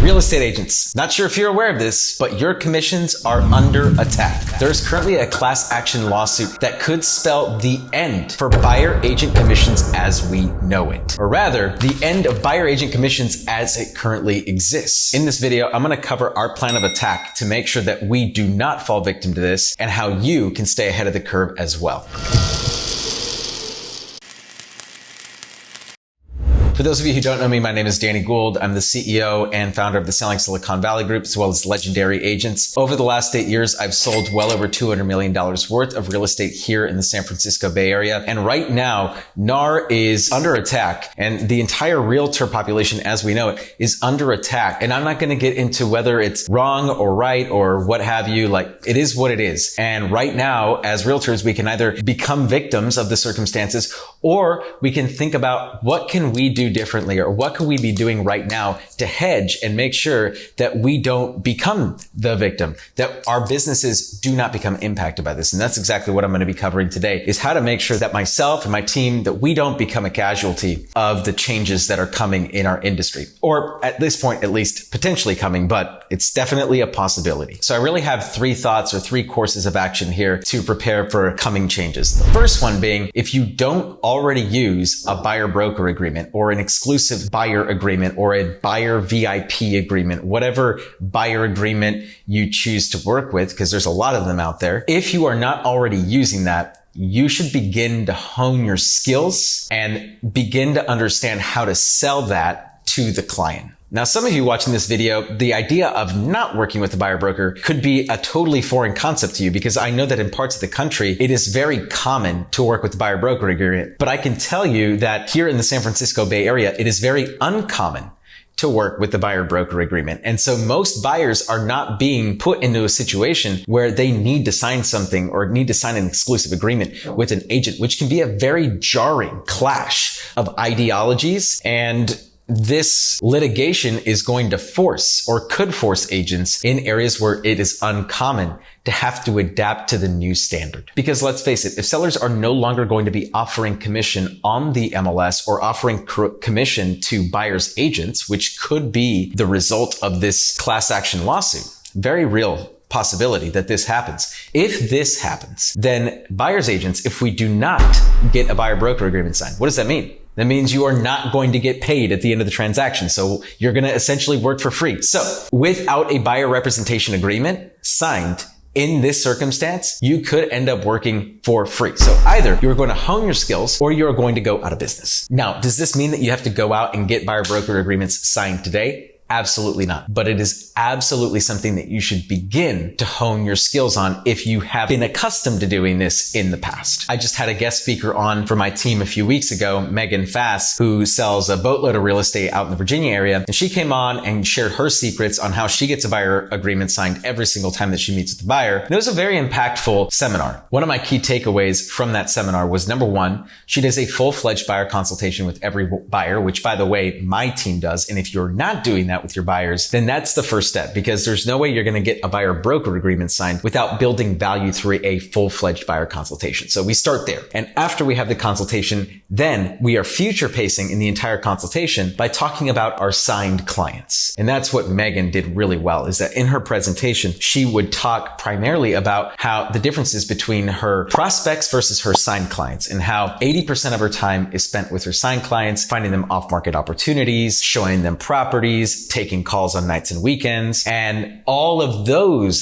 Real estate agents, not sure if you're aware of this, but your commissions are under attack. There's currently a class action lawsuit that could spell the end for buyer agent commissions as we know it. Or rather, the end of buyer agent commissions as it currently exists. In this video, I'm going to cover our plan of attack to make sure that we do not fall victim to this and how you can stay ahead of the curve as well. For those of you who don't know me, my name is Danny Gould. I'm the CEO and founder of the Selling Silicon Valley Group, as well as Legendary Agents. Over the last 8 years, I've sold well over $200 million worth of real estate here in the San Francisco Bay Area. And right now, NAR is under attack, and the entire realtor population, as we know it, is under attack. And I'm not going to get into whether it's wrong or right or what have you. Like, it is what it is. And right now, as realtors, we can either become victims of the circumstances, or we can think about what can we do differently, or what could we be doing right now to hedge and make sure that we don't become the victim, that our businesses do not become impacted by this. And that's exactly what I'm going to be covering today, is how to make sure that myself and my team, that we don't become a casualty of the changes that are coming in our industry, or at this point, at least potentially coming, but it's definitely a possibility. So I really have three thoughts or three courses of action here to prepare for coming changes. The first one being, if you don't already use a buyer broker agreement or an exclusive buyer agreement or a buyer VIP agreement, whatever buyer agreement you choose to work with, because there's a lot of them out there. If you are not already using that, you should begin to hone your skills and begin to understand how to sell that to the client. Now, some of you watching this video, the idea of not working with a buyer broker could be a totally foreign concept to you, because I know that in parts of the country, it is very common to work with the buyer broker agreement. But I can tell you that here in the San Francisco Bay Area, it is very uncommon to work with the buyer broker agreement. And so most buyers are not being put into a situation where they need to sign something or need to sign an exclusive agreement with an agent, which can be a very jarring clash of ideologies. And this litigation is going to force, or could force, agents in areas where it is uncommon to have to adapt to the new standard. Because let's face it, if sellers are no longer going to be offering commission on the MLS or offering commission to buyers agents, which could be the result of this class action lawsuit, very real possibility that this happens. If this happens, then buyers agents, if we do not get a buyer broker agreement signed, what does that mean? That means you are not going to get paid at the end of the transaction. So you're going to essentially work for free. So without a buyer representation agreement signed in this circumstance, you could end up working for free. So either you're going to hone your skills or you're going to go out of business. Now, does this mean that you have to go out and get buyer broker agreements signed today? Absolutely not. But it is absolutely something that you should begin to hone your skills on if you have been accustomed to doing this in the past. I just had a guest speaker on for my team a few weeks ago, Megan Fass, who sells a boatload of real estate out in the Virginia area. And she came on and shared her secrets on how she gets a buyer agreement signed every single time that she meets with the buyer. And it was a very impactful seminar. One of my key takeaways from that seminar was, number one, she does a full-fledged buyer consultation with every buyer, which, by the way, my team does. And if you're not doing that with your buyers, then that's the first step, because there's no way you're going to get a buyer broker agreement signed without building value through a full-fledged buyer consultation. So we start there. And after we have the consultation, then we are future pacing in the entire consultation by talking about our signed clients. And that's what Megan did really well, is that in her presentation, she would talk primarily about how the differences between her prospects versus her signed clients, and how 80% of her time is spent with her signed clients, finding them off-market opportunities, showing them properties, taking calls on nights and weekends. And all of those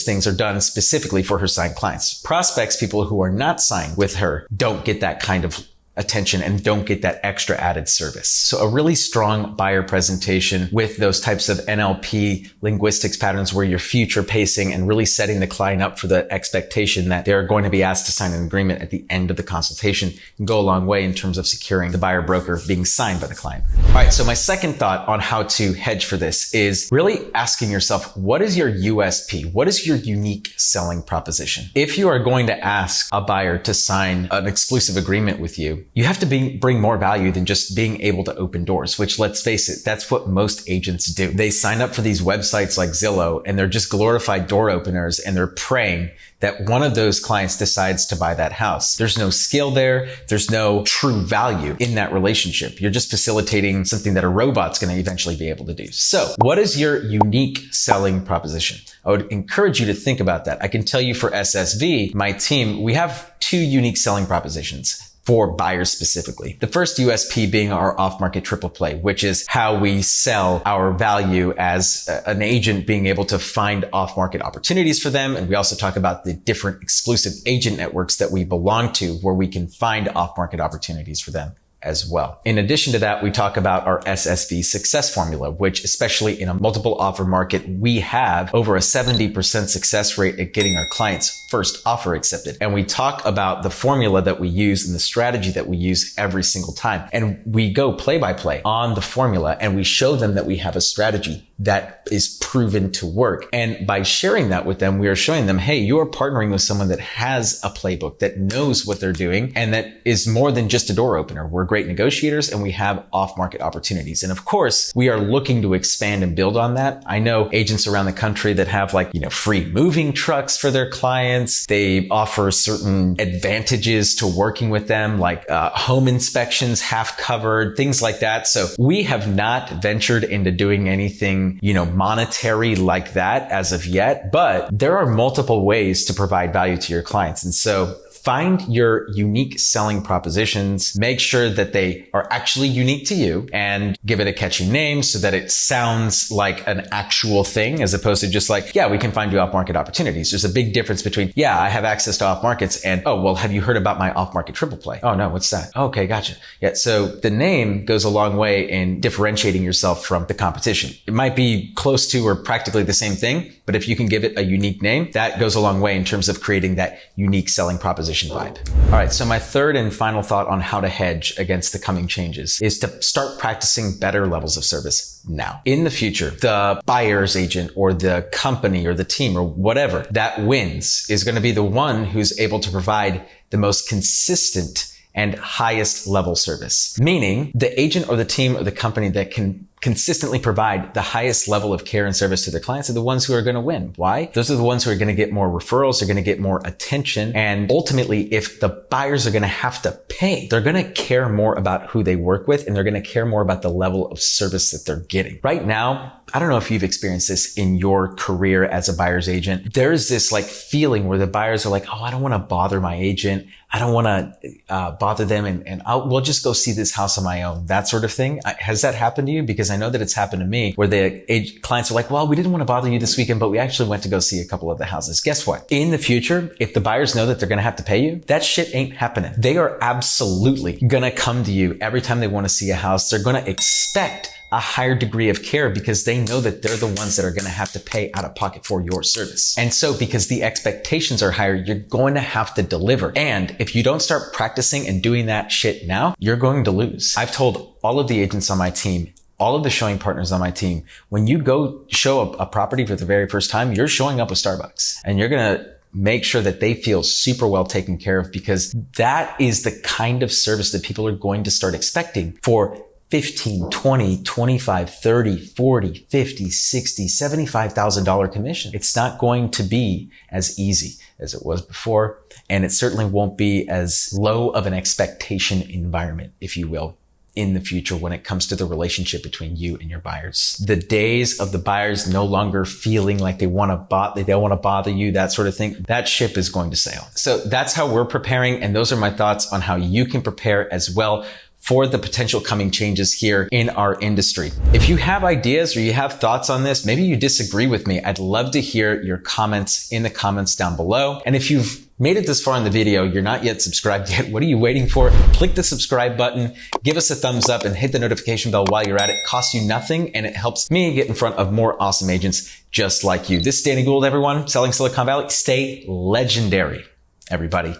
things are done specifically for her signed clients. Prospects, people who are not signed with her, don't get that kind of attention and don't get that extra added service. So a really strong buyer presentation with those types of NLP linguistics patterns where you're future pacing and really setting the client up for the expectation that they're going to be asked to sign an agreement at the end of the consultation can go a long way in terms of securing the buyer broker being signed by the client. All right. So my second thought on how to hedge for this is really asking yourself, what is your USP? What is your unique selling proposition? If you are going to ask a buyer to sign an exclusive agreement with you, you have to bring more value than just being able to open doors, which, let's face it, that's what most agents do. They sign up for these websites like Zillow and they're just glorified door openers, and they're praying that one of those clients decides to buy that house. There's no skill there. There's no true value in that relationship. You're just facilitating something that a robot's going to eventually be able to do. So what is your unique selling proposition? I would encourage you to think about that. I can tell you for SSV, my team, we have 2 unique selling propositions for buyers specifically. The first USP being our off-market triple play, which is how we sell our value as an agent, being able to find off-market opportunities for them. And we also talk about the different exclusive agent networks that we belong to, where we can find off-market opportunities for them as well. In addition to that, we talk about our SSV success formula, which, especially in a multiple offer market, we have over a 70% success rate at getting our clients' first offer accepted. And we talk about the formula that we use and the strategy that we use every single time. And we go play by play on the formula, and we show them that we have a strategy that is proven to work. And by sharing that with them, we are showing them, hey, you are partnering with someone that has a playbook, that knows what they're doing, and that is more than just a door opener. We're great negotiators, and we have off-market opportunities. And of course, we are looking to expand and build on that. I know agents around the country that have free moving trucks for their clients. They offer certain advantages to working with them, like home inspections, half covered, things like that. So we have not ventured into doing anything monetary like that as of yet, but there are multiple ways to provide value to your clients. And so find your unique selling propositions, make sure that they are actually unique to you, and give it a catchy name so that it sounds like an actual thing, as opposed to just like, yeah, we can find you off-market opportunities. There's a big difference between, yeah, I have access to off-markets, and, oh, well, have you heard about my off-market triple play? Oh, no, what's that? Okay, gotcha. Yeah, so the name goes a long way in differentiating yourself from the competition. It might be close to or practically the same thing, but if you can give it a unique name, that goes a long way in terms of creating that unique selling proposition vibe. All right, so my third and final thought on how to hedge against the coming changes is to start practicing better levels of service now. In the future, the buyer's agent or the company or the team or whatever that wins is going to be the one who's able to provide the most consistent and highest level service. Meaning the agent or the team or the company that can consistently provide the highest level of care and service to their clients are the ones who are going to win. Why? Those are the ones who are going to get more referrals, they're going to get more attention. And ultimately, if the buyers are going to have to pay, they're going to care more about who they work with, and they're going to care more about the level of service that they're getting. Right now, I don't know if you've experienced this in your career as a buyer's agent. There's this feeling where the buyers are like, oh, I don't want to bother my agent. I don't want to bother them, and we'll just go see this house on my own, that sort of thing. Has that happened to you? Because I know that it's happened to me, where the clients are like, well, we didn't want to bother you this weekend, but we actually went to go see a couple of the houses. Guess what? In the future, if the buyers know that they're going to have to pay you, that shit ain't happening. They are absolutely going to come to you every time they want to see a house. They're going to expect a higher degree of care because they know that they're the ones that are going to have to pay out of pocket for your service. And so because the expectations are higher, you're going to have to deliver. And if you don't start practicing and doing that shit now, you're going to lose. I've told all of the agents on my team, all of the showing partners on my team, when you go show a property for the very first time, you're showing up with Starbucks, and you're going to make sure that they feel super well taken care of, because that is the kind of service that people are going to start expecting for $15, $20, $25, $30, $40, $50, $60, $75,000 commission. It's not going to be as easy as it was before, and it certainly won't be as low of an expectation environment, if you will, in the future when it comes to the relationship between you and your buyers. The days of the buyers no longer feeling like they don't want to bother you, that sort of thing, that ship is going to sail. So that's how we're preparing, and those are my thoughts on how you can prepare as well for the potential coming changes here in our industry. If you have ideas or you have thoughts on this, maybe you disagree with me, I'd love to hear your comments in the comments down below. And if you've made it this far in the video, you're not yet subscribed yet, what are you waiting for? Click the subscribe button, give us a thumbs up, and hit the notification bell while you're at it. It costs you nothing, and it helps me get in front of more awesome agents just like you. This is Danny Gould, everyone, selling Silicon Valley. Stay legendary, everybody.